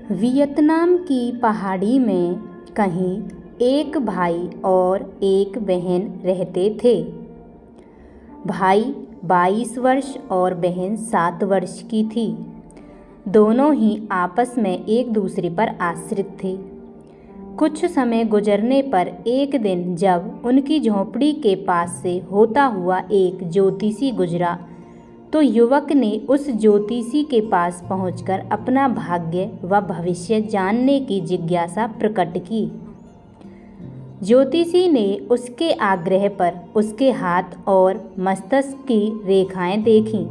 Vietnam की पहाड़ी में कहीं एक भाई और एक बहन रहते थे। भाई 22 वर्ष और बहन 7 वर्ष की थी। दोनों ही आपस में एक दूसरे पर आश्रित थे। कुछ समय गुजरने पर एक दिन जब उनकी झोंपड़ी के पास से होता हुआ एक ज्योतिषी गुजरा तो युवक ने उस ज्योतिषी के पास पहुंचकर अपना भाग्य व भविष्य जानने की जिज्ञासा प्रकट की। ज्योतिषी ने उसके आग्रह पर उसके हाथ और मस्तिष्क की रेखाएं देखीं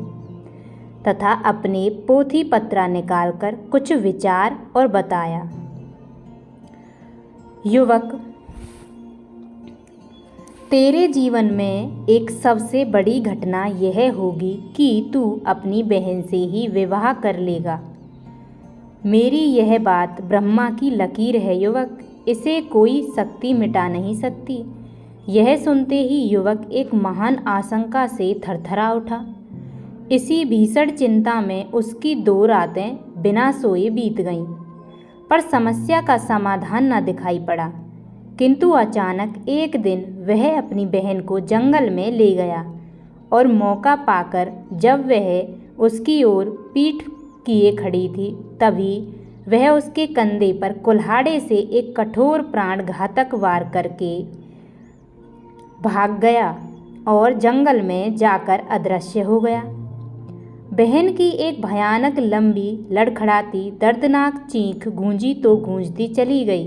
तथा अपने पोथी पत्रा निकालकर कुछ विचार और बताया। युवक, तेरे जीवन में एक सबसे बड़ी घटना यह होगी कि तू अपनी बहन से ही विवाह कर लेगा। मेरी यह बात ब्रह्मा की लकीर है युवक, इसे कोई शक्ति मिटा नहीं सकती। यह सुनते ही युवक एक महान आशंका से थरथरा उठा। इसी भीषण चिंता में उसकी 2 रातें बिना सोए बीत गईं, पर समस्या का समाधान न दिखाई पड़ा। किंतु अचानक एक दिन वह अपनी बहन को जंगल में ले गया और मौका पाकर जब वह उसकी ओर पीठ किए खड़ी थी तभी वह उसके कंधे पर कुल्हाड़े से एक कठोर प्राणघातक वार करके भाग गया और जंगल में जाकर अदृश्य हो गया। बहन की एक भयानक लंबी लड़खड़ाती दर्दनाक चीख गूंजी तो गूंजती चली गई।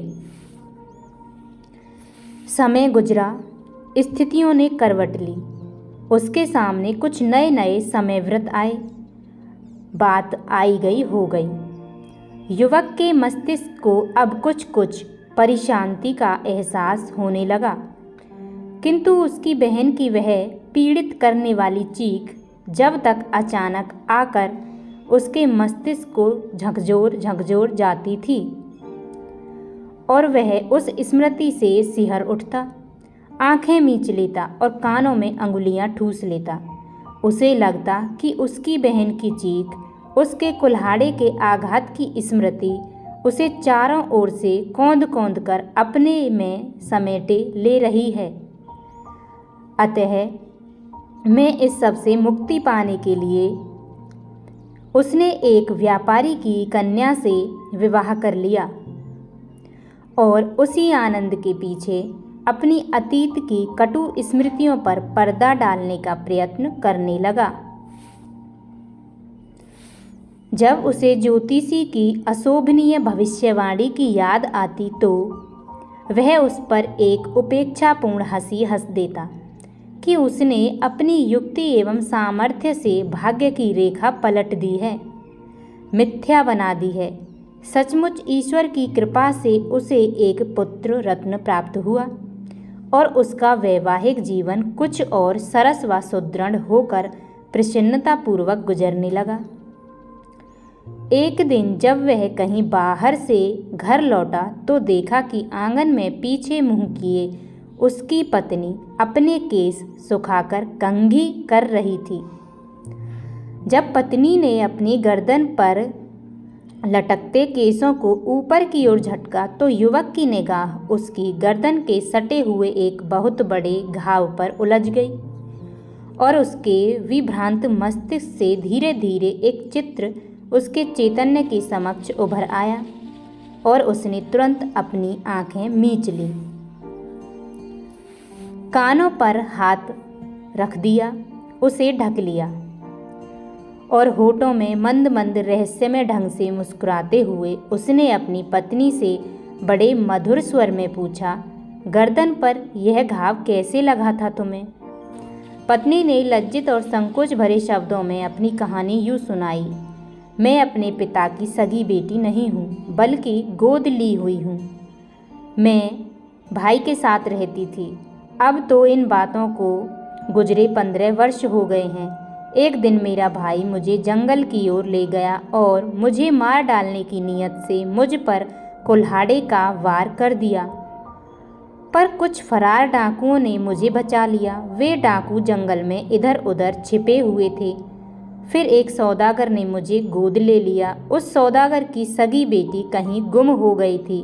समय गुजरा, स्थितियों ने करवट ली। उसके सामने कुछ नए नए समयव्रत आए। बात आई गई हो गई। युवक के मस्तिष्क को अब कुछ कुछ परेशानी का एहसास होने लगा, किंतु उसकी बहन की वह पीड़ित करने वाली चीख जब तक अचानक आकर उसके मस्तिष्क को झकझोर जाती थी और वह उस स्मृति से सिहर उठता, आंखें मीच लेता और कानों में अंगुलियां ठूस लेता। उसे लगता कि उसकी बहन की चीख, उसके कुल्हाड़े के आघात की स्मृति उसे चारों ओर से कौंध कर अपने में समेटे ले रही है। अतः मैं इस सब से मुक्ति पाने के लिए उसने एक व्यापारी की कन्या से विवाह कर लिया और उसी आनंद के पीछे अपनी अतीत की कटु स्मृतियों पर पर्दा डालने का प्रयत्न करने लगा। जब उसे ज्योतिषी की अशोभनीय भविष्यवाणी की याद आती तो वह उस पर एक उपेक्षापूर्ण हंसी हंस देता कि उसने अपनी युक्ति एवं सामर्थ्य से भाग्य की रेखा पलट दी है, मिथ्या बना दी है। सचमुच ईश्वर की कृपा से उसे एक पुत्र रत्न प्राप्त हुआ और उसका वैवाहिक जीवन कुछ और सरस व सुदृढ़ होकर प्रसन्नतापूर्वक गुजरने लगा। एक दिन जब वह कहीं बाहर से घर लौटा तो देखा कि आंगन में पीछे मुंह किए उसकी पत्नी अपने केस सुखाकर कंघी कर रही थी। जब पत्नी ने अपनी गर्दन पर लटकते केसों को ऊपर की ओर झटका तो युवक की निगाह उसकी गर्दन के सटे हुए एक बहुत बड़े घाव पर उलझ गई और उसके विभ्रांत मस्तिष्क से धीरे धीरे एक चित्र उसके चैतन्य के समक्ष उभर आया और उसने तुरंत अपनी आंखें मीच ली, कानों पर हाथ रख दिया, उसे ढक लिया और होठों में मंद मंद रहस्यमय ढंग से मुस्कुराते हुए उसने अपनी पत्नी से बड़े मधुर स्वर में पूछा, गर्दन पर यह घाव कैसे लगा था तुम्हें? पत्नी ने लज्जित और संकोच भरे शब्दों में अपनी कहानी यूँ सुनाई, मैं अपने पिता की सगी बेटी नहीं हूँ बल्कि गोद ली हुई हूँ। मैं भाई के साथ रहती थी। अब तो इन बातों को गुजरे 15 वर्ष हो गए हैं। एक दिन मेरा भाई मुझे जंगल की ओर ले गया और मुझे मार डालने की नीयत से मुझ पर कुल्हाड़े का वार कर दिया, पर कुछ फरार डाकुओं ने मुझे बचा लिया। वे डाकू जंगल में इधर उधर छिपे हुए थे। फिर एक सौदागर ने मुझे गोद ले लिया। उस सौदागर की सगी बेटी कहीं गुम हो गई थी।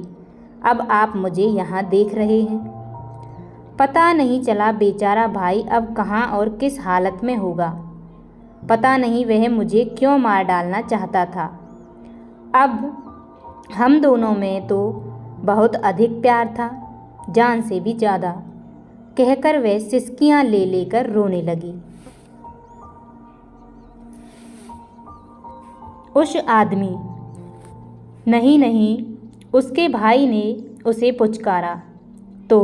अब आप मुझे यहाँ देख रहे हैं। पता नहीं चला बेचारा भाई अब कहाँ और किस हालत में होगा। पता नहीं वह मुझे क्यों मार डालना चाहता था। अब हम दोनों में तो बहुत अधिक प्यार था, जान से भी ज़्यादा, कहकर वह सिसकियाँ ले लेकर रोने लगी। उस आदमी नहीं नहीं, उसके भाई ने उसे पुचकारा तो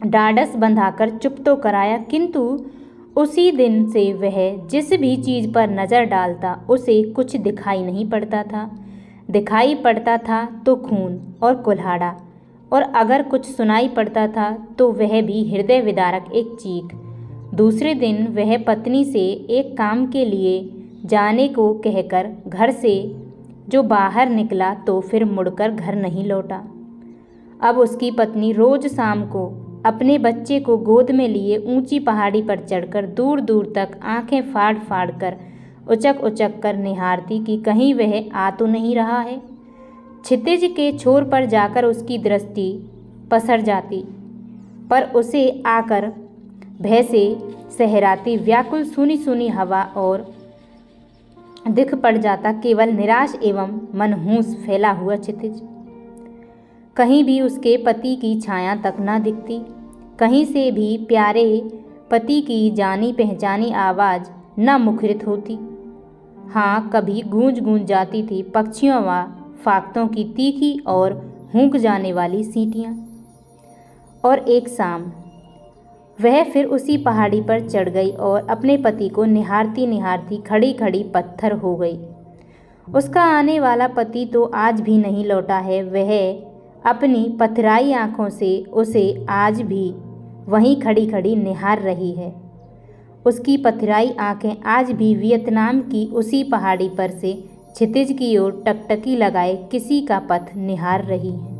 ढाढ़स बंधाकर चुप तो कराया, किंतु उसी दिन से वह जिस भी चीज़ पर नज़र डालता उसे कुछ दिखाई नहीं पड़ता था। दिखाई पड़ता था तो खून और कुल्हाड़ा, और अगर कुछ सुनाई पड़ता था तो वह भी हृदय विदारक एक चीख। दूसरे दिन वह पत्नी से एक काम के लिए जाने को कहकर घर से जो बाहर निकला तो फिर मुड़कर घर नहीं लौटा। अब उसकी पत्नी रोज़ शाम को अपने बच्चे को गोद में लिए ऊंची पहाड़ी पर चढ़कर दूर दूर तक आंखें फाड़ फाड़ कर उचक उचक कर निहारती कि कहीं वह आ तो नहीं रहा है। क्षितिज के छोर पर जाकर उसकी दृष्टि पसर जाती, पर उसे आकर भय से सहराती व्याकुल सूनी सूनी हवा और दिख पड़ जाता केवल निराश एवं मनहूस फैला हुआ क्षितिज। कहीं भी उसके पति की छाया तक न दिखती, कहीं से भी प्यारे पति की जानी पहचानी आवाज़ न मुखरित होती। हाँ, कभी गूंज गूंज जाती थी पक्षियों व फाख्तों की तीखी और हूंक जाने वाली सीटियाँ। और एक शाम वह फिर उसी पहाड़ी पर चढ़ गई और अपने पति को निहारती निहारती खड़ी खड़ी पत्थर हो गई। उसका आने वाला पति तो आज भी नहीं लौटा है। वह अपनी पथराई आँखों से उसे आज भी वहीं खड़ी खड़ी निहार रही है। उसकी पथराई आँखें आज भी वियतनाम की उसी पहाड़ी पर से क्षितिज की ओर टकटकी लगाए किसी का पथ निहार रही हैं।